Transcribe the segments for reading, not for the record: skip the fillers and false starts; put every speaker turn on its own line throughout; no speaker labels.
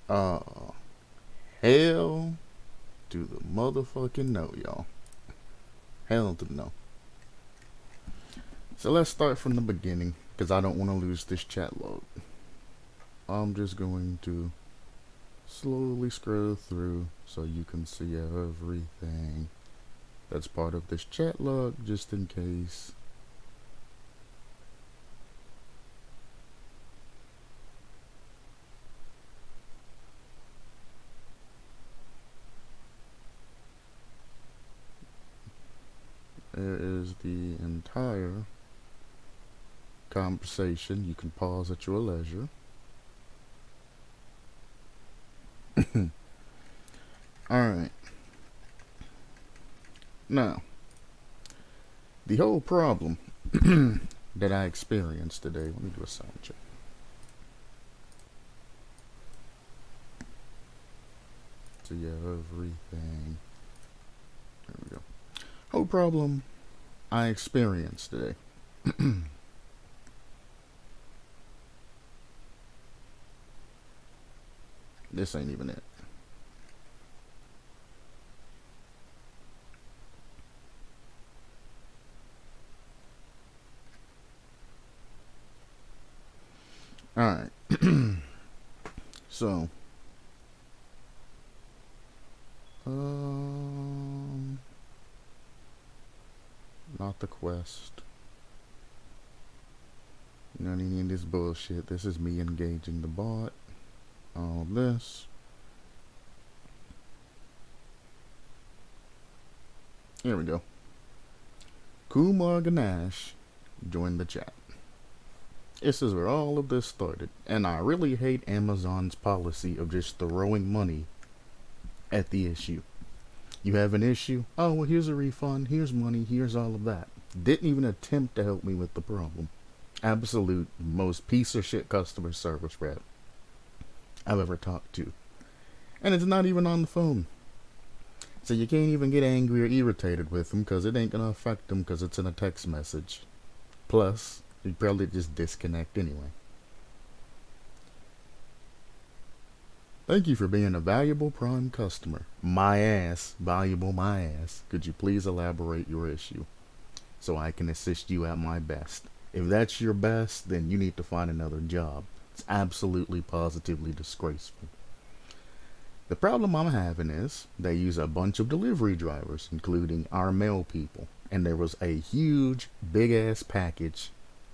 Uh, hell to the motherfucking no, y'all. Hell to the no. So let's start from the beginning, because I don't want to lose this chat log. I'm just going to slowly scroll through so you can see everything that's part of this chat log, just in case. There is the entire conversation. You can pause at your leisure. Alright. Now, the whole problem that I experienced today. Let me do a sound check. See everything. There we go. Whole problem I experienced today. This ain't even it. Alright. So. Not the quest. None of this bullshit. This is me engaging the bot. All this. Here we go. Kumar Ganesh joined the chat. This is where all of this started. And I really hate Amazon's policy of just throwing money at the issue. You have an issue? Oh, well, here's a refund. Here's money. Here's all of that. Didn't even attempt to help me with the problem. Absolute most piece of shit customer service rep I've ever talked to. And it's not even on the phone. So you can't even get angry or irritated with them because it ain't going to affect them because it's in a text message. Plus, you'd probably just disconnect anyway. Thank you for being a valuable Prime customer. My ass, valuable my ass. Could you please elaborate your issue so I can assist you at my best? If that's your best, then you need to find another job. It's absolutely positively disgraceful. The problem I'm having is they use a bunch of delivery drivers, including our mail people, and there was a huge, big-ass package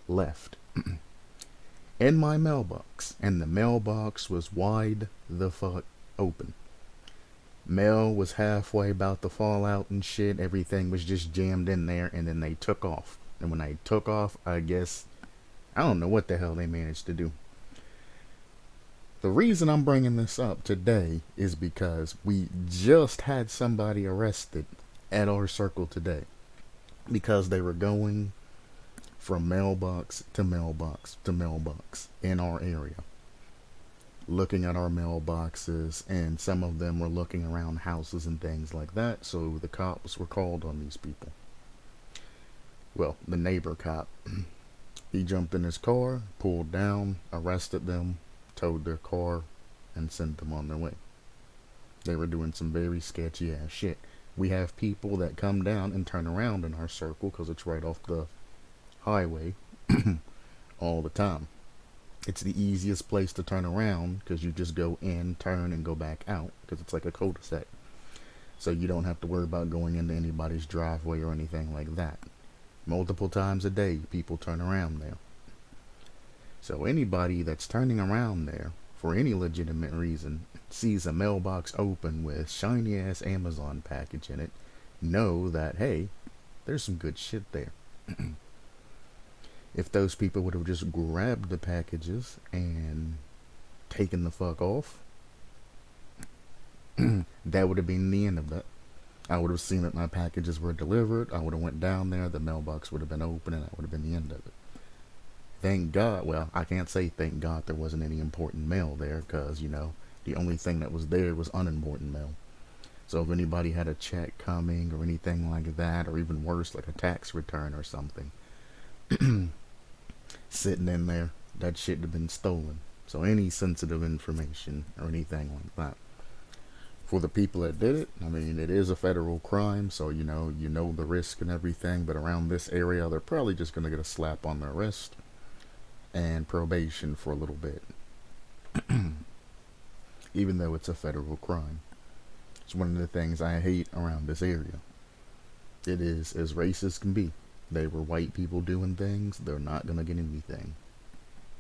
left in my mailbox, and the mailbox was wide the fuck open. Mail was halfway about to fall out and shit. Everything was just jammed in there, and then they took off. And when they took off, I guess, I don't know what the hell they managed to do. The reason I'm bringing this up today is because we just had somebody arrested at our circle today because they were going from mailbox to mailbox to mailbox in our area, looking at our mailboxes, and some of them were looking around houses and things like that. So the cops were called on these people. Well, the neighbor cop, he jumped in his car, pulled down, arrested them, towed their car, and sent them on their way. They were doing some very sketchy ass shit. We have people that come down and turn around in our circle because it's right off the highway all the time. It's the easiest place to turn around because you just go in, turn, and go back out because it's like a cul-de-sac. So you don't have to worry about going into anybody's driveway or anything like that. Multiple times a day, people turn around there. So anybody that's turning around there for any legitimate reason sees a mailbox open with shiny ass Amazon package in it, know that, hey, there's some good shit there. If those people would have just grabbed the packages and taken the fuck off, that would have been the end of that. I would have seen that my packages were delivered. I would have went down there. The mailbox would have been open, and that would have been the end of it. Thank God. Well, I can't say thank God there wasn't any important mail there, because, you know, the only thing that was there was unimportant mail. So if anybody had a check coming or anything like that, or even worse, like a tax return or something, sitting in there, that shit had been stolen. So any sensitive information or anything like that. For the people that did it, I mean, it is a federal crime, so you know the risk and everything, but around this area, they're probably just going to get a slap on their wrist and probation for a little bit, even though it's a federal crime. It's one of the things I hate around this area. It is as racist can be. They were white people doing things, they're not going to get anything.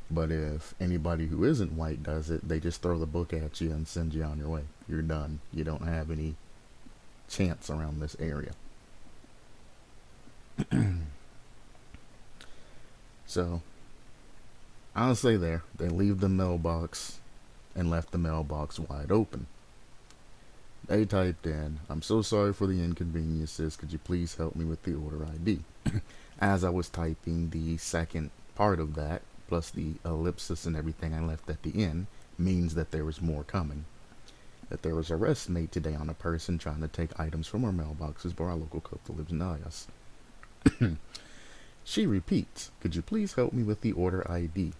But if anybody who isn't white does it, they just throw the book at you and send you on your way. You're done. You don't have any chance around this area. So, I'll say they leave the mailbox and left the mailbox wide open. They typed in, "I'm so sorry for the inconveniences. Could you please help me with the order ID?" As I was typing, the second part of that, plus the ellipsis and everything I left at the end, means that there was more coming. That there was arrest made today on a person trying to take items from our mailboxes by our local cop that lives near us. She repeats, "Could you please help me with the order ID?"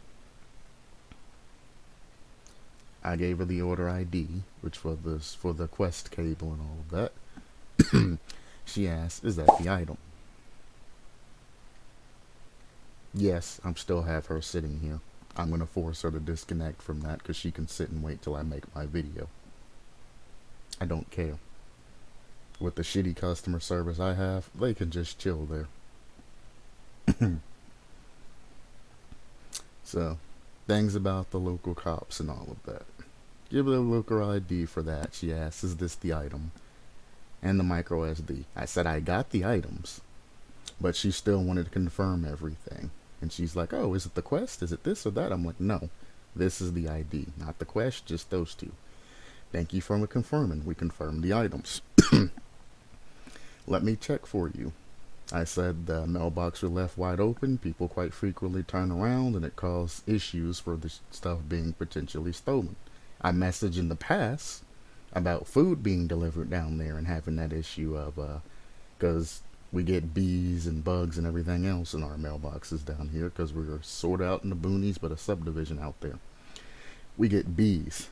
I gave her the order ID, which was for the Quest cable and all of that. She asked, "Is that the item?" Yes, I'm still have her sitting here. I'm going to force her to disconnect from that because she can sit and wait till I make my video. I don't care. With the shitty customer service I have, they can just chill there. So, things about the local cops and all of that. Give her the local ID for that. She asks, "Is this the item?" And the micro SD. I said I got the items, but she still wanted to confirm everything. And she's like, "Oh, is it the Quest? Is it this or that?" I'm like, "No, this is the ID, not the Quest, just those two. Thank you for confirming. We confirmed the items." "Let me check for you." I said the mailbox was left wide open. People quite frequently turn around, and it caused issues for the stuff being potentially stolen. I messaged in the past about food being delivered down there and having that issue of, because we get bees and bugs and everything else in our mailboxes down here because we're sort out in the boonies, but a subdivision out there. We get bees,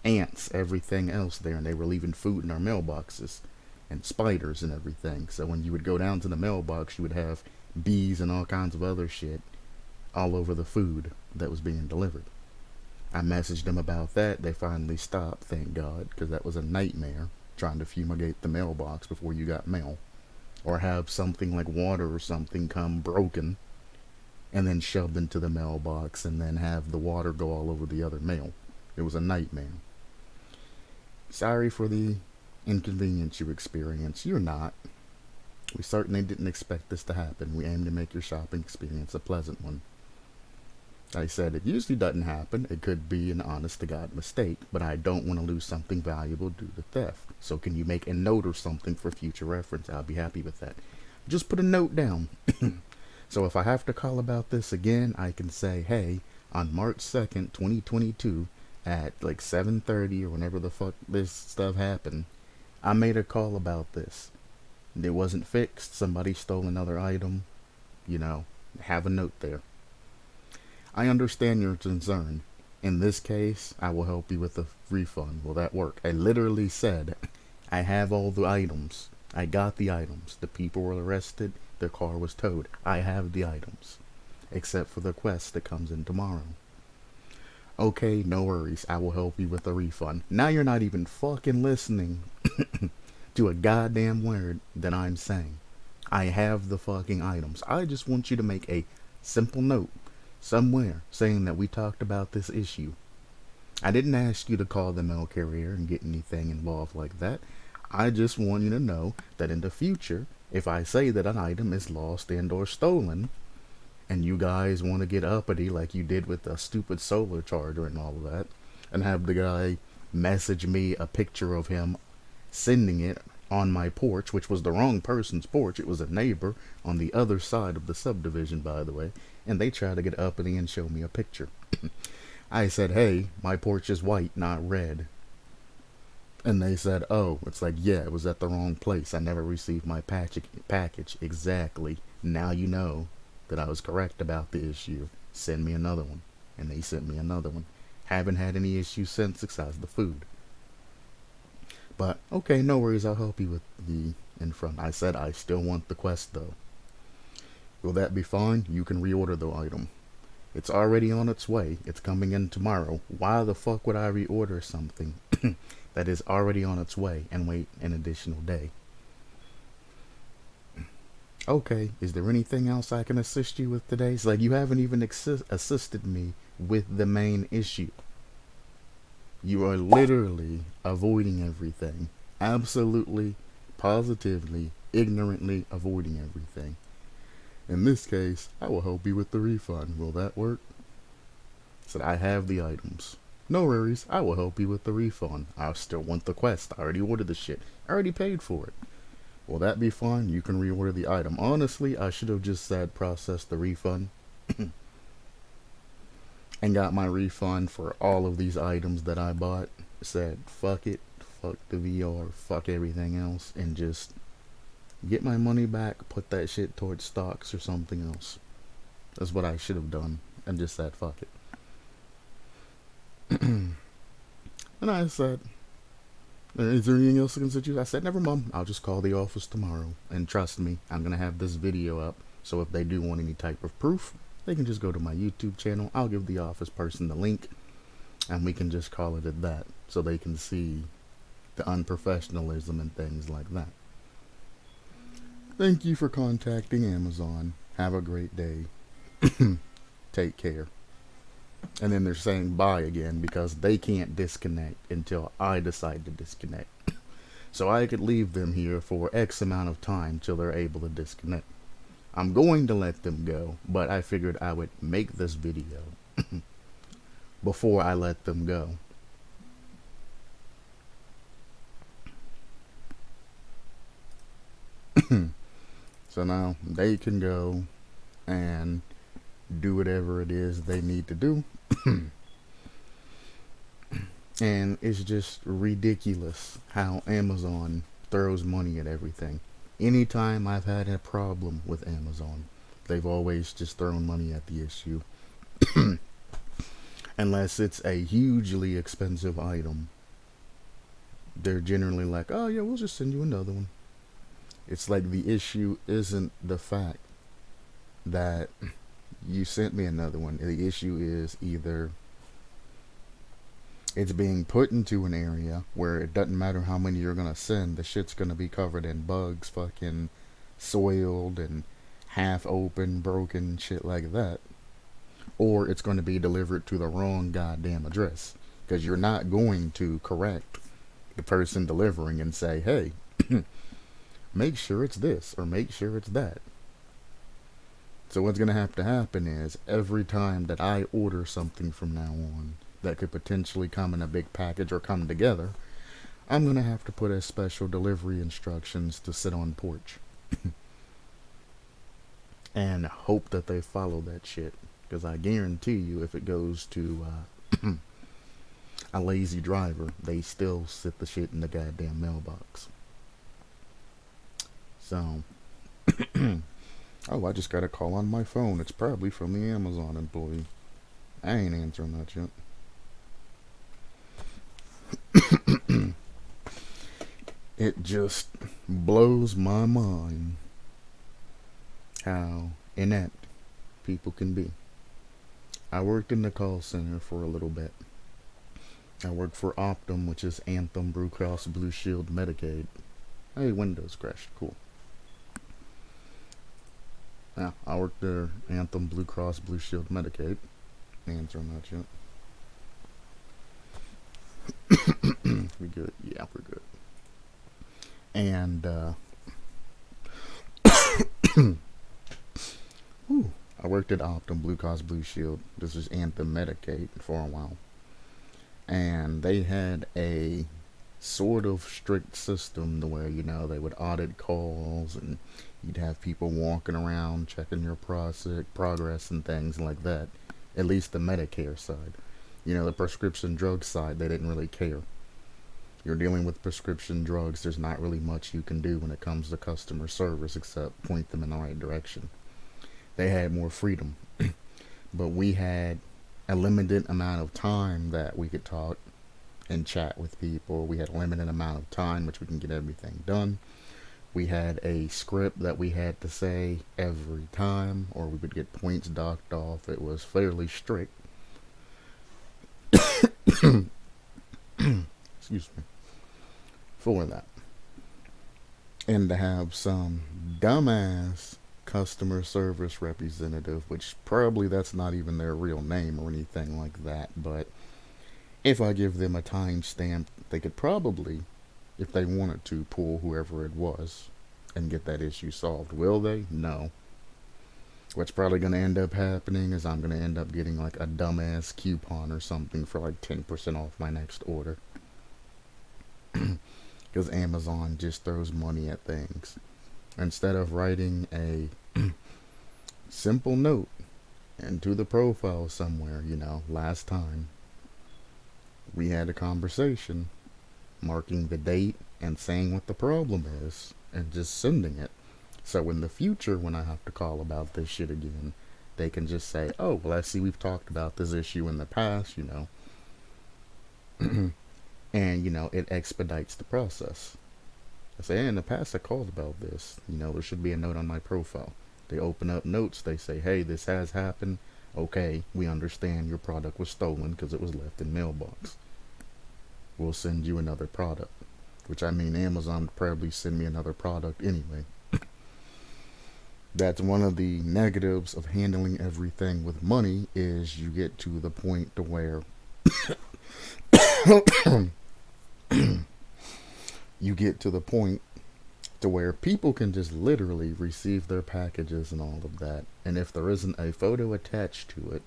ants, everything else there, and they were leaving food in our mailboxes, and spiders and everything. So when you would go down to the mailbox, you would have bees and all kinds of other shit all over the food that was being delivered. I messaged them about that. They finally stopped, thank God, because that was a nightmare, trying to fumigate the mailbox before you got mail. Or have something like water or something come broken and then shoved into the mailbox and then have the water go all over the other mail. It was a nightmare. Sorry for the inconvenience you experienced. You're not. We certainly didn't expect this to happen. We aim to make your shopping experience a pleasant one. I said it usually doesn't happen. It could be an honest-to-God mistake, but I don't want to lose something valuable due to theft. So can you make a note or something for future reference? I'll be happy with that. Just put a note down. So if I have to call about this again, I can say, "Hey, on March 2nd, 2022, at like 7:30 or whenever the fuck this stuff happened, I made a call about this. It wasn't fixed. Somebody stole another item. Have a note there. I understand your concern. In this case, I will help you with a refund. Will that work?" I literally said, "I have all the items. I got the items. The people were arrested. Their car was towed. I have the items. Except for the Quest that comes in tomorrow." "Okay, no worries. I will help you with a refund." Now you're not even fucking listening to a goddamn word that I'm saying. I have the fucking items. I just want you to make a simple note somewhere saying that we talked about this issue. I didn't ask you to call the mail carrier and get anything involved like that. I just want you to know that in the future, if I say that an item is lost and or stolen, and you guys want to get uppity like you did with the stupid solar charger and all of that, and have the guy message me a picture of him sending it on my porch, which was the wrong person's porch. It was a neighbor on the other side of the subdivision, by the way, and they tried to get uppity and show me a picture. I said, "Hey, my porch is white, not red." And they said, "Oh," it's like, "Yeah, it was at the wrong place. I never received my package." Exactly. Now you know that I was correct about the issue. Send me another one. And they sent me another one. Haven't had any issues since, besides the food. But okay, no worries, I'll help you with the in front. I said I still want the quest though. Will that be fine? You can reorder the item. It's already on its way. It's coming in tomorrow. Why the fuck would I reorder something that is already on its way and wait an additional day? Okay, is there anything else I can assist you with today? It's like you haven't even assisted me with the main issue. You are literally avoiding everything. Absolutely, positively, ignorantly avoiding everything. In this case, I will help you with the refund. Will that work? Said I have the items. No worries, I will help you with the refund. I still want the quest. I already ordered the shit. I already paid for it. Will that be fine? You can reorder the item. Honestly, I should have just said process the refund. And got my refund for all of these items that I bought. Said fuck it, fuck the VR, fuck everything else, and just get my money back, put that shit towards stocks or something else. That's what I should have done, and just said fuck it. And I said, is there anything else I can suggest? I said, never mind, I'll just call the office tomorrow. And trust me, I'm gonna have this video up, so if they do want any type of proof, they can just go to my YouTube channel. I'll give the office person the link, and we can just call it at that, so they can see the unprofessionalism and things like that. Thank you for contacting Amazon. Have a great day. Take care. And then they're saying bye again because they can't disconnect until I decide to disconnect. So I could leave them here for X amount of time till they're able to disconnect. I'm going to let them go, but I figured I would make this video before I let them go. So now they can go and do whatever it is they need to do. And it's just ridiculous how Amazon throws money at everything. Anytime I've had a problem with Amazon, they've always just thrown money at the issue. Unless it's a hugely expensive item, they're generally like, oh yeah, we'll just send you another one. It's like the issue isn't the fact that you sent me another one. The issue is either it's being put into an area where it doesn't matter how many you're gonna send, the shit's gonna be covered in bugs, fucking soiled and half open, broken, shit like that. Or it's gonna be delivered to the wrong goddamn address. Because you're not going to correct the person delivering and say, hey, make sure it's this or make sure it's that. So what's gonna have to happen is every time that I order something from now on that could potentially come in a big package or come together, I'm gonna have to put as special delivery instructions to sit on porch. And hope that they follow that shit. Because I guarantee you, if it goes to a lazy driver, they still sit the shit in the goddamn mailbox. So, oh, I just got a call on my phone. It's probably from the Amazon employee. I ain't answering that yet. It just blows my mind how inept people can be. I worked in the call center for a little bit. I worked for Optum, which is Anthem, Blue Cross, Blue Shield, Medicaid. Hey, Windows crashed. Cool. Yeah, I worked there, Anthem, Blue Cross, Blue Shield, Medicaid. Answering that yet. We good? Yeah, we're good. And, I worked at Optum, Blue Cross, Blue Shield. This is Anthem Medicaid for a while. And they had a sort of strict system to where, you know, they would audit calls and you'd have people walking around checking your progress and things like that. At least the Medicare side. You know, the prescription drug side, they didn't really care. You're dealing with prescription drugs, there's not really much you can do when it comes to customer service except point them in the right direction. They had more freedom. But we had a limited amount of time that we could talk and chat with people. We had a limited amount of time which we can get everything done. We had a script that we had to say every time, or we would get points docked off. It was fairly strict. Excuse me. For that. And to have some dumbass customer service representative, which probably that's not even their real name or anything like that, but if I give them a timestamp, they could probably, if they wanted to, pull whoever it was and get that issue solved. Will they? No. What's probably going to end up happening is I'm going to end up getting like a dumbass coupon or something for like 10% off my next order. Because Amazon just throws money at things. Instead of writing a simple note into the profile somewhere, last time we had a conversation marking the date and saying what the problem is and just sending it. So in the future, when I have to call about this shit again, they can just say, oh, well, I see we've talked about this issue in the past, and, it expedites the process. I say, hey, in the past I called about this. There should be a note on my profile. They open up notes. They say, hey, this has happened. Okay, we understand your product was stolen because it was left in mailbox. We'll send you another product. Which, I mean, Amazon would probably send me another product anyway. That's one of the negatives of handling everything with money, is you get to the point to where people can just literally receive their packages and all of that, and if there isn't a photo attached to it,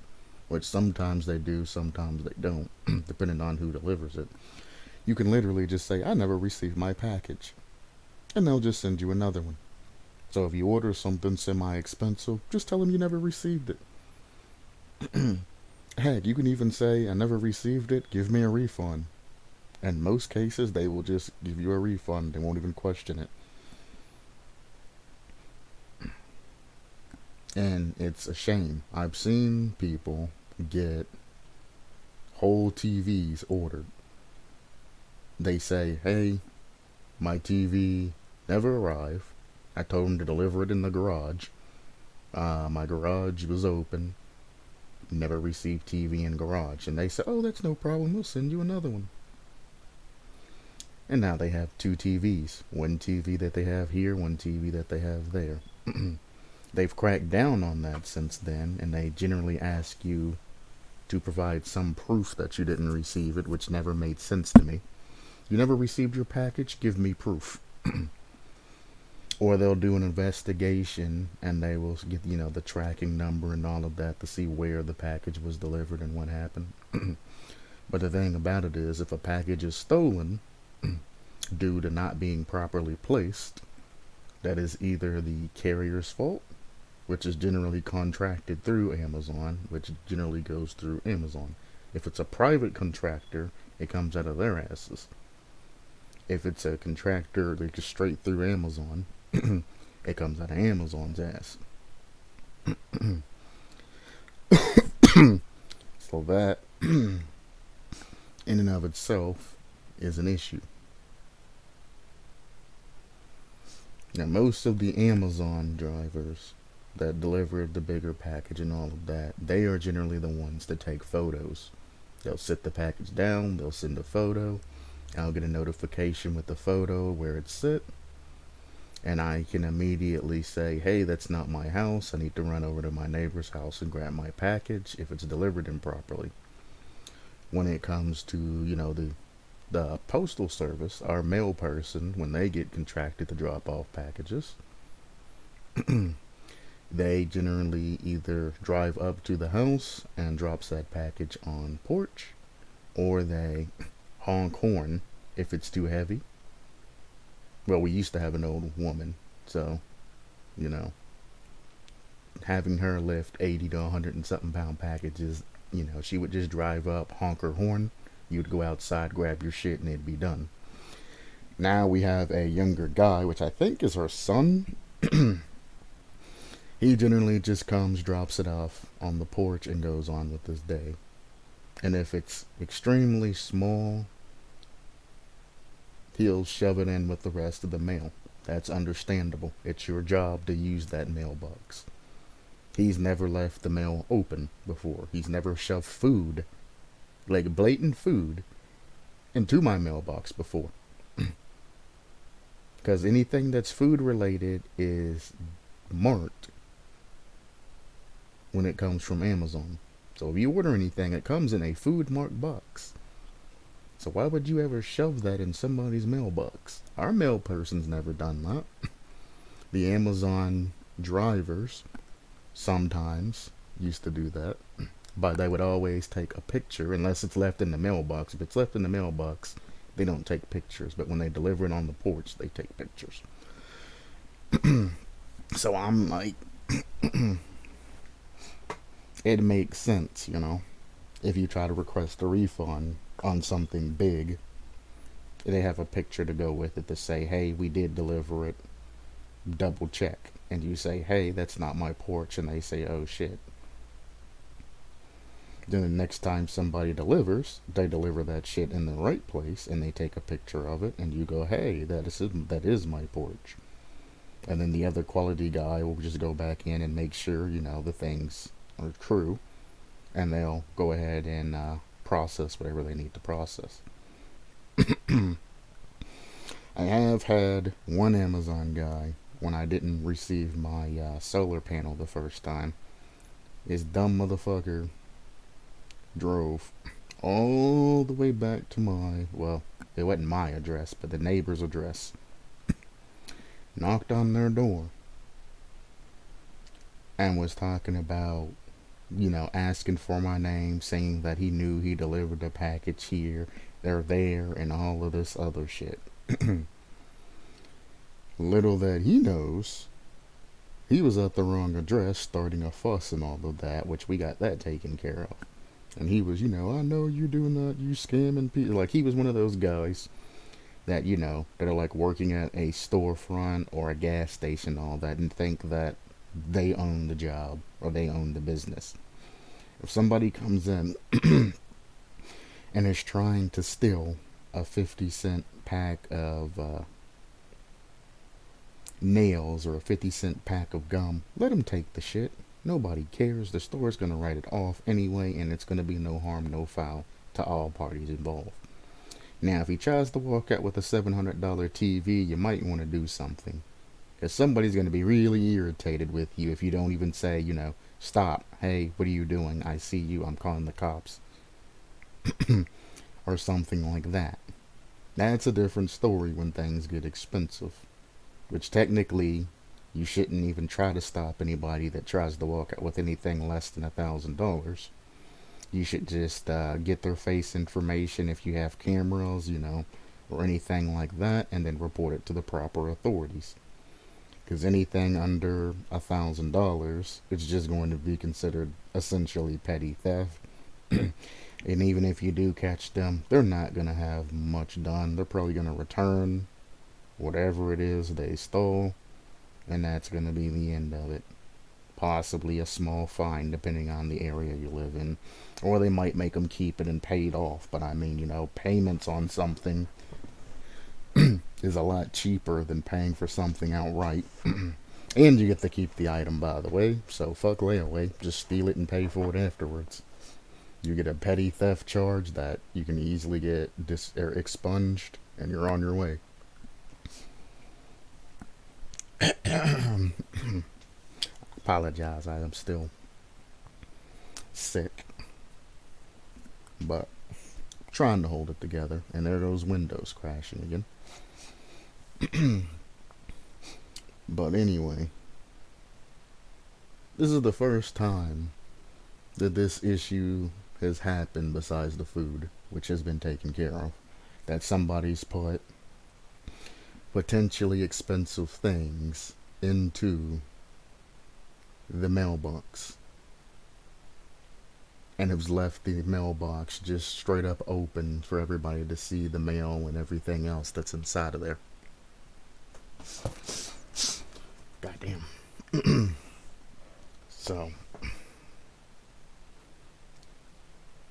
which sometimes they do, sometimes they don't, depending on who delivers it, you can literally just say, I never received my package, and they'll just send you another one. So if you order something semi-expensive, just tell them you never received it. Heck, you can even say, I never received it, give me a refund. In most cases, they will just give you a refund. They won't even question it. And it's a shame. I've seen people get whole TVs ordered. They say, hey, my TV never arrived. I told them to deliver it in the garage. My garage was open. Never received TV in garage. And they say, oh, that's no problem. We'll send you another one. And now they have two TVs. One TV that they have here, one TV that they have there. They've cracked down on that since then, and they generally ask you to provide some proof that you didn't receive it, which never made sense to me. You never received your package? Give me proof. Or they'll do an investigation, and they will get, the tracking number and all of that to see where the package was delivered and what happened. But the thing about it is, if a package is stolen due to not being properly placed, that is either the carrier's fault, which is generally contracted through Amazon, which generally goes through Amazon. If it's a private contractor, it comes out of their asses. If it's a contractor that goes straight through Amazon, it comes out of Amazon's ass. So that, in and of itself, is an issue. Now, most of the Amazon drivers that deliver the bigger package and all of that, they are generally the ones that take photos. They'll sit the package down, they'll send a photo, I'll get a notification with the photo where it's sit, and I can immediately say, hey, that's not my house, I need to run over to my neighbor's house and grab my package if it's delivered improperly. When it comes to, the postal service, our mail person, when they get contracted to drop off packages, they generally either drive up to the house and drops that package on porch, or they honk horn if it's too heavy. Well, we used to have an old woman, so, having her lift 80 to 100 and something pound packages, she would just drive up, honk her horn, you'd go outside, grab your shit, and it'd be done. Now we have a younger guy, which I think is her son. He generally just comes, drops it off on the porch, and goes on with his day. And if it's extremely small, he'll shove it in with the rest of the mail. That's understandable. It's your job to use that mailbox. He's never left the mail open before. He's never shoved food, like blatant food, into my mailbox before. Because anything that's food related is marked when it comes from Amazon. So if you order anything, it comes in a food marked box. So why would you ever shove that in somebody's mailbox? Our mail person's never done that. The Amazon drivers sometimes used to do that, but they would always take a picture unless it's left in the mailbox. If it's left in the mailbox, they don't take pictures, but when they deliver it on the porch, they take pictures. So I'm like, it makes sense, you know. If you try to request a refund on something big, they have a picture to go with it to say, hey, we did deliver it, double check. And you say, hey, that's not my porch, and they say, oh shit. Then the next time somebody delivers, they deliver that shit in the right place, and they take a picture of it, and you go, hey, that is my porch. And then the other quality guy will just go back in and make sure, you know, the things are true, and they'll go ahead and process whatever they need to process. I have had one Amazon guy, when I didn't receive my solar panel the first time, this dumb motherfucker drove all the way back to my, well, it wasn't my address, but the neighbor's address. Knocked on their door and was talking about, you know, asking for my name, saying that he knew he delivered the package here, they're there, and all of this other shit. Little that he knows, he was at the wrong address, starting a fuss and all of that, which we got that taken care of. And he was, you know, I know you're doing that, you scamming people. Like, he was one of those guys that, you know, that are like working at a storefront or a gas station, all that, and think that they own the job or they own the business. If somebody comes in and is trying to steal a 50-cent pack of nails or a 50-cent pack of gum, let them take the shit. Nobody cares. The store's going to write it off anyway, and it's going to be no harm, no foul to all parties involved. Now, if he tries to walk out with a $700 TV, you might want to do something. Because somebody's going to be really irritated with you if you don't even say, you know, stop. Hey, what are you doing? I see you. I'm calling the cops. Or something like that. That's a different story when things get expensive. Which technically, you shouldn't even try to stop anybody that tries to walk out with anything less than $1,000. You should just get their face information if you have cameras, you know, or anything like that, and then report it to the proper authorities. Because anything under $1,000 is just going to be considered essentially petty theft. And even if you do catch them, they're not going to have much done. They're probably going to return whatever it is they stole, and that's going to be the end of it. Possibly a small fine depending on the area you live in, or they might make them keep it and pay it off. But I mean, you know, payments on something is a lot cheaper than paying for something outright. And you get to keep the item, by the way, so fuck layaway, just steal it and pay for it afterwards. You get a petty theft charge that you can easily get expunged, and you're on your way. Apologize, I am still sick, but trying to hold it together. And there goes Windows crashing again. But anyway, this is the first time that this issue has happened besides the food, which has been taken care of, that somebody's put potentially expensive things into the mailbox and has left the mailbox just straight up open for everybody to see the mail and everything else that's inside of there. Goddamn. So,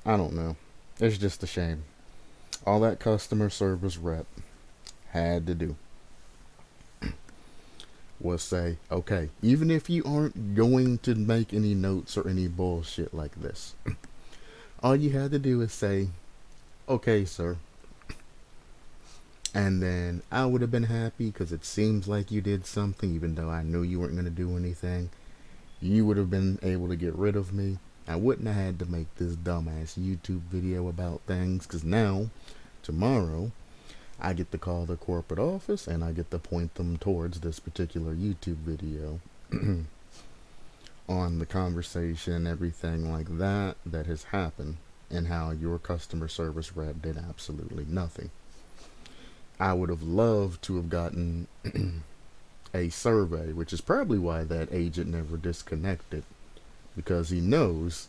I don't know. It's just a shame. All that customer service rep had to do was say, okay, even if you aren't going to make any notes or any bullshit like this, all you had to do is say, okay, sir. And then I would have been happy because it seems like you did something, even though I knew you weren't going to do anything. You would have been able to get rid of me. I wouldn't have had to make this dumbass YouTube video about things because now, tomorrow, I get to call the corporate office and I get to point them towards this particular YouTube video on the conversation and everything like that that has happened and how your customer service rep did absolutely nothing. I would have loved to have gotten a survey, which is probably why that agent never disconnected, because he knows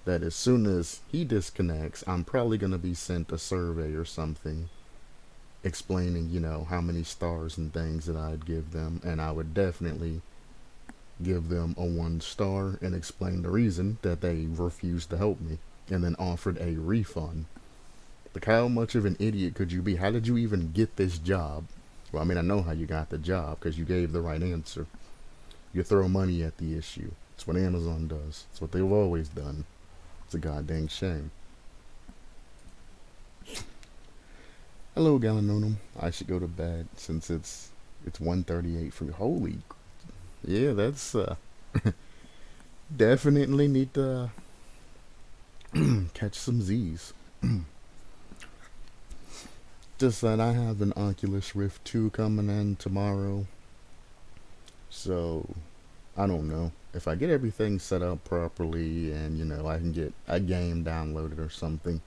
that as soon as he disconnects, I'm probably going to be sent a survey or something explaining, how many stars and things that I'd give them, and I would definitely give them a 1 star and explain the reason that they refused to help me and then offered a refund. Like, how much of an idiot could you be? How did you even get this job? Well, I mean, I know how you got the job because you gave the right answer. You throw money at the issue. It's what Amazon does. It's what they've always done. It's a goddamn shame. Hello, Galanonim. I should go to bed since it's 1:38 for me. Holy, yeah, that's definitely need to catch some Z's. Just that I have an Oculus Rift 2 coming in tomorrow, so I don't know if I get everything set up properly and I can get a game downloaded or something.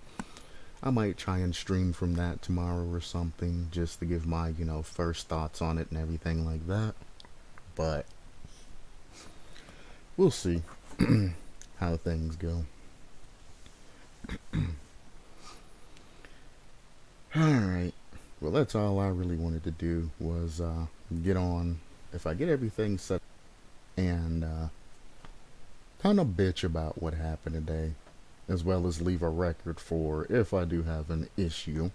I might try and stream from that tomorrow or something just to give my, first thoughts on it and everything like that. But we'll see how things go. Alright. Well, that's all I really wanted to do was get on. If I get everything set and kind of bitch about what happened today, as well as leave a record for if I do have an issue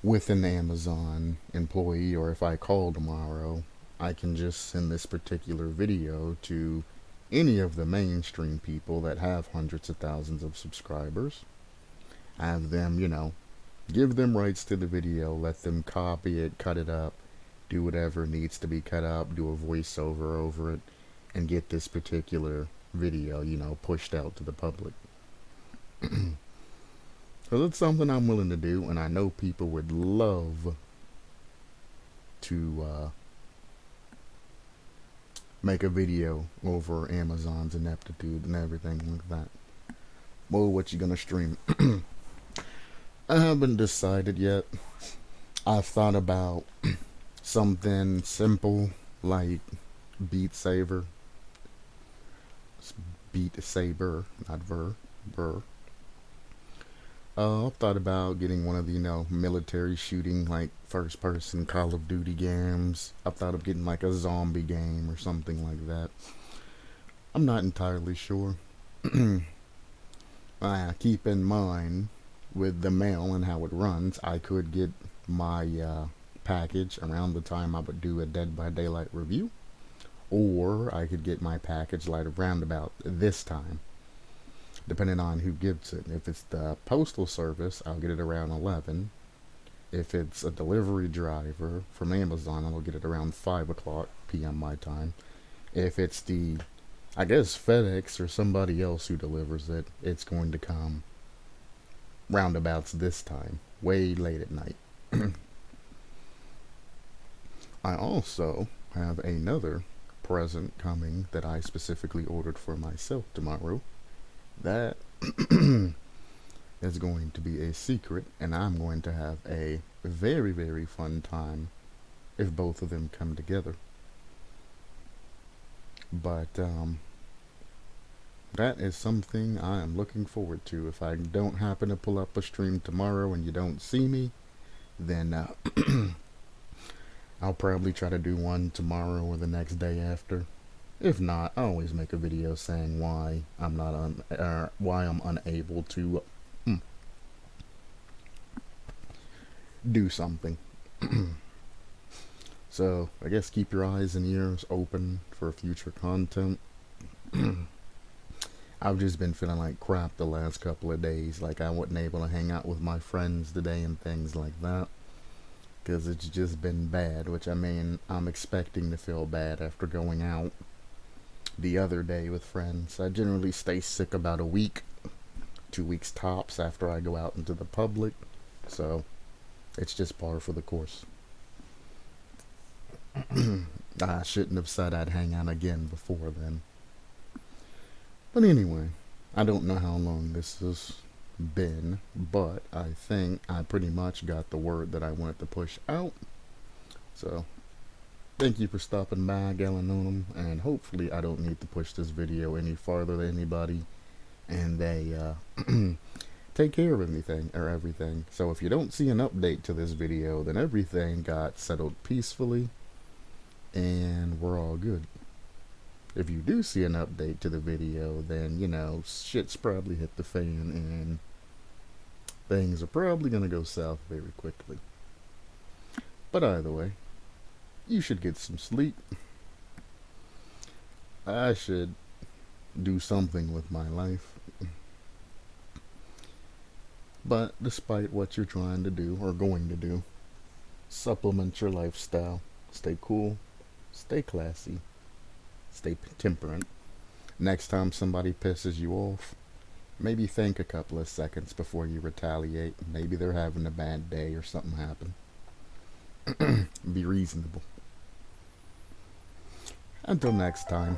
with an Amazon employee, or if I call tomorrow, I can just send this particular video to any of the mainstream people that have hundreds of thousands of subscribers. Have them, give them rights to the video, let them copy it, cut it up, do whatever needs to be cut up, do a voiceover over it, and get this particular video, pushed out to the public. So it's something I'm willing to do, and I know people would love to make a video over Amazon's ineptitude and everything like that. Well, what you gonna stream? I haven't decided yet. I've thought about something simple like Beat Saber. Beat Saber, not Burr. I've thought about getting one of the, military shooting, like, first-person Call of Duty games. I've thought of getting, like, a zombie game or something like that. I'm not entirely sure. Keep in mind, with the mail and how it runs, I could get my package around the time I would do a Dead by Daylight review. Or I could get my package like around about this time, depending on who gives it. If it's the postal service, I'll get it around 11. If it's a delivery driver from Amazon, I'll get it around 5 o'clock p.m. my time. If it's the, I guess, FedEx or somebody else who delivers it, it's going to come roundabouts this time, way late at night. I also have another present coming that I specifically ordered for myself tomorrow. That is going to be a secret, and I'm going to have a very, very fun time if both of them come together. But that is something I am looking forward to. If I don't happen to pull up a stream tomorrow and you don't see me, then I'll probably try to do one tomorrow or the next day after. If not, I always make a video saying why I'm not why I'm unable to do something. So I guess keep your eyes and ears open for future content. I've just been feeling like crap the last couple of days. Like I wasn't able to hang out with my friends today and things like that. Because it's just been bad. Which, I mean, I'm expecting to feel bad after going out the other day with friends. I generally stay sick about a week, 2 weeks tops after I go out into the public. So it's just par for the course. I shouldn't have said I'd hang out again before then. But anyway, I don't know how long this has been, but I think I pretty much got the word that I wanted to push out. So, thank you for stopping by, Galanonim, and hopefully I don't need to push this video any farther to anybody, and they take care of everything. So if you don't see an update to this video, then everything got settled peacefully, and we're all good. If you do see an update to the video, then, you know, shit's probably hit the fan and things are probably going to go south very quickly. But either way, you should get some sleep. I should do something with my life. But despite what you're trying to do or going to do, supplement your lifestyle. Stay cool, stay classy, stay temperate. Next time somebody pisses you off, maybe think a couple of seconds before you retaliate. Maybe they're having a bad day or something happened. Be reasonable. Until next time.